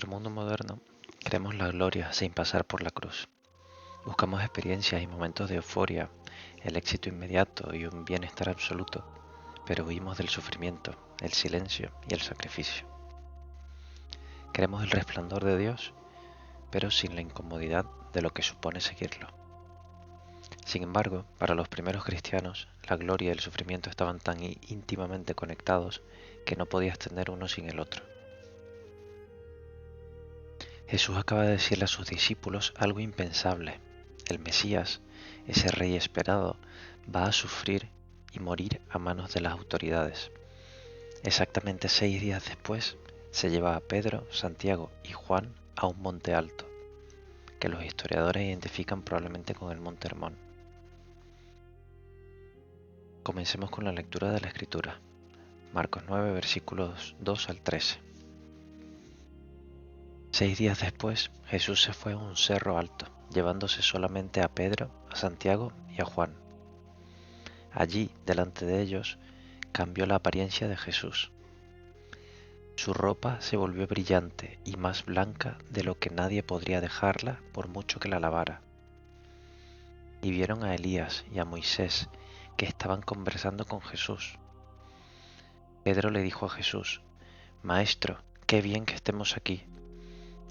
nuestro mundo moderno, queremos la gloria sin pasar por la cruz. Buscamos experiencias y momentos de euforia, el éxito inmediato y un bienestar absoluto, pero huimos del sufrimiento, el silencio y el sacrificio. Queremos el resplandor de Dios, pero sin la incomodidad de lo que supone seguirlo. Sin embargo, para los primeros cristianos, la gloria y el sufrimiento estaban tan íntimamente conectados que no podías tener uno sin el otro. Jesús acaba de decirle a sus discípulos algo impensable. El Mesías, ese rey esperado, va a sufrir y morir a manos de las autoridades. Exactamente 6 días después, se lleva a Pedro, Santiago y Juan a un monte alto, que los historiadores identifican probablemente con el Monte Hermón. Comencemos con la lectura de la Escritura. Marcos 9, versículos 2 al 13. 6 días después, Jesús se fue a un cerro alto, llevándose solamente a Pedro, a Santiago y a Juan. Allí, delante de ellos, cambió la apariencia de Jesús. Su ropa se volvió brillante y más blanca de lo que nadie podría dejarla por mucho que la lavara. Y vieron a Elías y a Moisés que estaban conversando con Jesús. Pedro le dijo a Jesús: Maestro, qué bien que estemos aquí.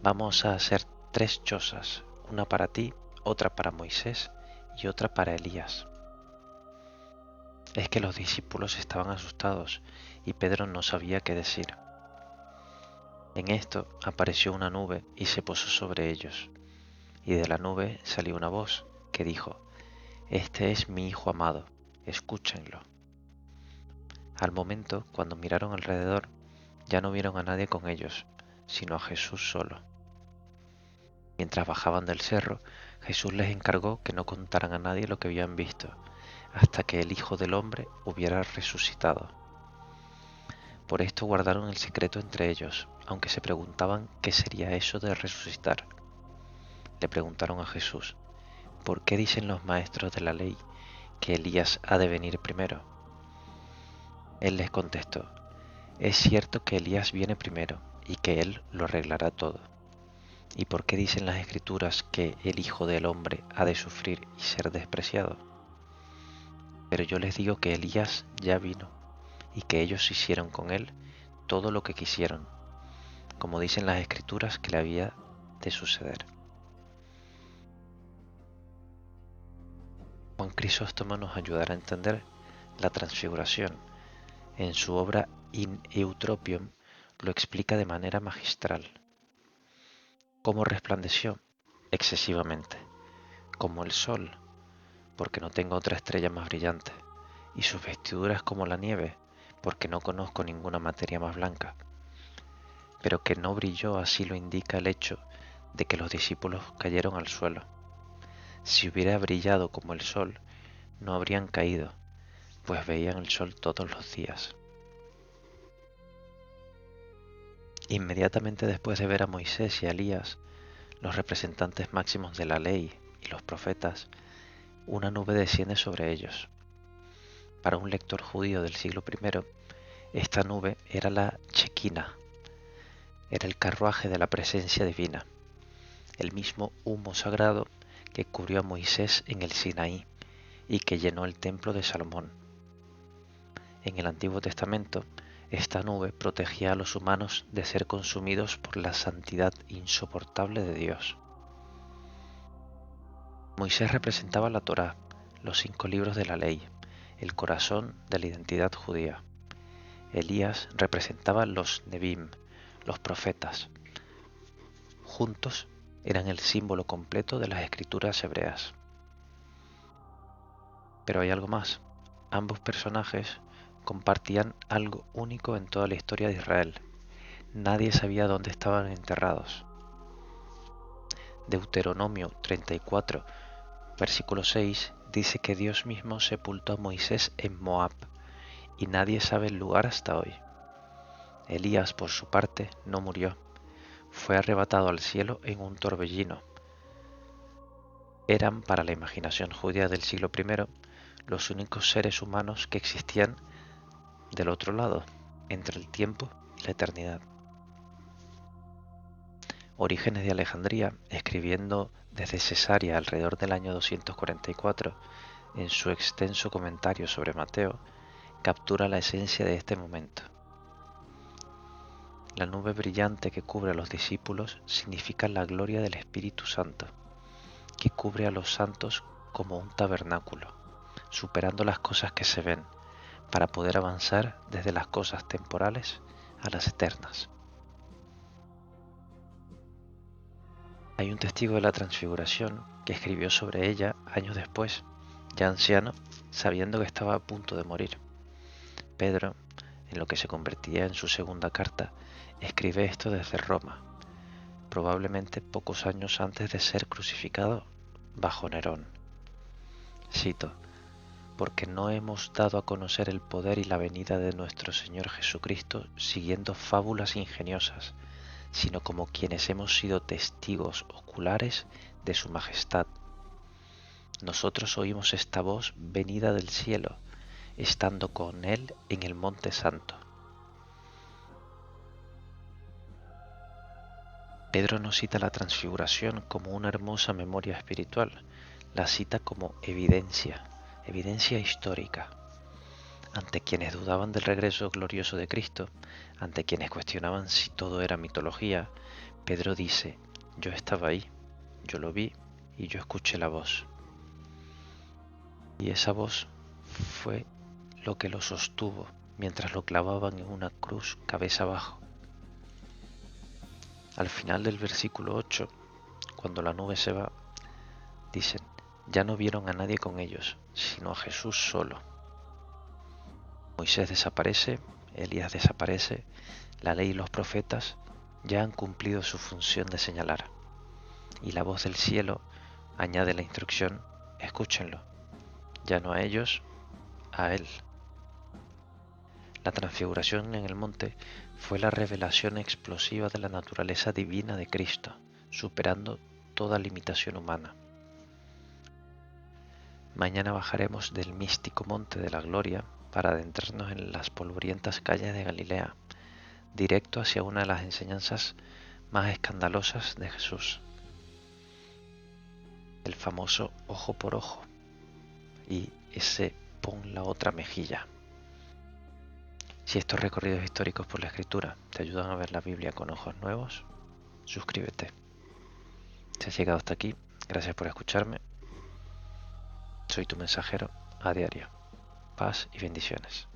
Vamos a hacer 3 chozas, una para ti, otra para Moisés y otra para Elías. Es que los discípulos estaban asustados y Pedro no sabía qué decir. En esto apareció una nube y se posó sobre ellos, y de la nube salió una voz que dijo: Este es mi Hijo amado, escúchenlo. Al momento, cuando miraron alrededor, ya no vieron a nadie con ellos, sino a Jesús solo. Mientras bajaban del cerro, Jesús les encargó que no contaran a nadie lo que habían visto, hasta que el Hijo del Hombre hubiera resucitado. Por esto guardaron el secreto entre ellos, aunque se preguntaban qué sería eso de resucitar. Le preguntaron a Jesús: ¿Por qué dicen los maestros de la ley que Elías ha de venir primero? Él les contestó: Es cierto que Elías viene primero y que él lo arreglará todo. ¿Y por qué dicen las Escrituras que el Hijo del Hombre ha de sufrir y ser despreciado? Pero yo les digo que Elías ya vino y que ellos hicieron con él todo lo que quisieron, como dicen las Escrituras que le había de suceder. Juan Crisóstomo nos ayudará a entender la transfiguración. En su obra In Eutropium lo explica de manera magistral. ¿Cómo resplandeció? Excesivamente, como el sol, porque no tengo otra estrella más brillante, y sus vestiduras como la nieve, porque no conozco ninguna materia más blanca. Pero que no brilló así lo indica el hecho de que los discípulos cayeron al suelo. Si hubiera brillado como el sol, no habrían caído, pues veían el sol todos los días. Inmediatamente después de ver a Moisés y a Elías, los representantes máximos de la ley y los profetas, una nube desciende sobre ellos. Para un lector judío del siglo I, esta nube era la Chequina, era el carruaje de la presencia divina, el mismo humo sagrado que cubrió a Moisés en el Sinaí y que llenó el templo de Salomón. En el Antiguo Testamento, esta nube protegía a los humanos de ser consumidos por la santidad insoportable de Dios. Moisés representaba la Torá, los 5 libros de la ley, el corazón de la identidad judía. Elías representaba los Nebim, los profetas. Juntos eran el símbolo completo de las escrituras hebreas. Pero hay algo más. Ambos personajes compartían algo único en toda la historia de Israel. Nadie sabía dónde estaban enterrados. Deuteronomio 34, versículo 6, dice que Dios mismo sepultó a Moisés en Moab, y nadie sabe el lugar hasta hoy. Elías, por su parte, no murió. Fue arrebatado al cielo en un torbellino. Eran, para la imaginación judía del siglo I, los únicos seres humanos que existían del otro lado, entre el tiempo y la eternidad. Orígenes de Alejandría, escribiendo desde Cesarea alrededor del año 244, en su extenso comentario sobre Mateo, captura la esencia de este momento. La nube brillante que cubre a los discípulos significa la gloria del Espíritu Santo, que cubre a los santos como un tabernáculo, superando las cosas que se ven, para poder avanzar desde las cosas temporales a las eternas. Hay un testigo de la Transfiguración que escribió sobre ella años después, ya anciano, sabiendo que estaba a punto de morir. Pedro, en lo que se convertiría en su segunda carta, escribe esto desde Roma, probablemente pocos años antes de ser crucificado bajo Nerón. Cito: porque no hemos dado a conocer el poder y la venida de nuestro Señor Jesucristo siguiendo fábulas ingeniosas, sino como quienes hemos sido testigos oculares de su majestad. Nosotros oímos esta voz venida del cielo, estando con él en el Monte Santo. Pedro no cita la transfiguración como una hermosa memoria espiritual, la cita como evidencia histórica. Ante quienes dudaban del regreso glorioso de Cristo, ante quienes cuestionaban si todo era mitología, Pedro dice: yo estaba ahí, yo lo vi y yo escuché la voz. Y esa voz fue lo que lo sostuvo mientras lo clavaban en una cruz cabeza abajo. Al final del versículo 8, cuando la nube se va, dicen: ya no vieron a nadie con ellos, sino a Jesús solo. Moisés desaparece, Elías desaparece, la ley y los profetas ya han cumplido su función de señalar. Y la voz del cielo añade la instrucción: escúchenlo, ya no a ellos, a Él. La transfiguración en el monte fue la revelación explosiva de la naturaleza divina de Cristo, superando toda limitación humana. Mañana bajaremos del místico monte de la gloria para adentrarnos en las polvorientas calles de Galilea, directo hacia una de las enseñanzas más escandalosas de Jesús, el famoso ojo por ojo y ese pon la otra mejilla. Si estos recorridos históricos por la Escritura te ayudan a ver la Biblia con ojos nuevos, suscríbete. Si has llegado hasta aquí, gracias por escucharme. Soy tu mensajero a diario. Paz y bendiciones.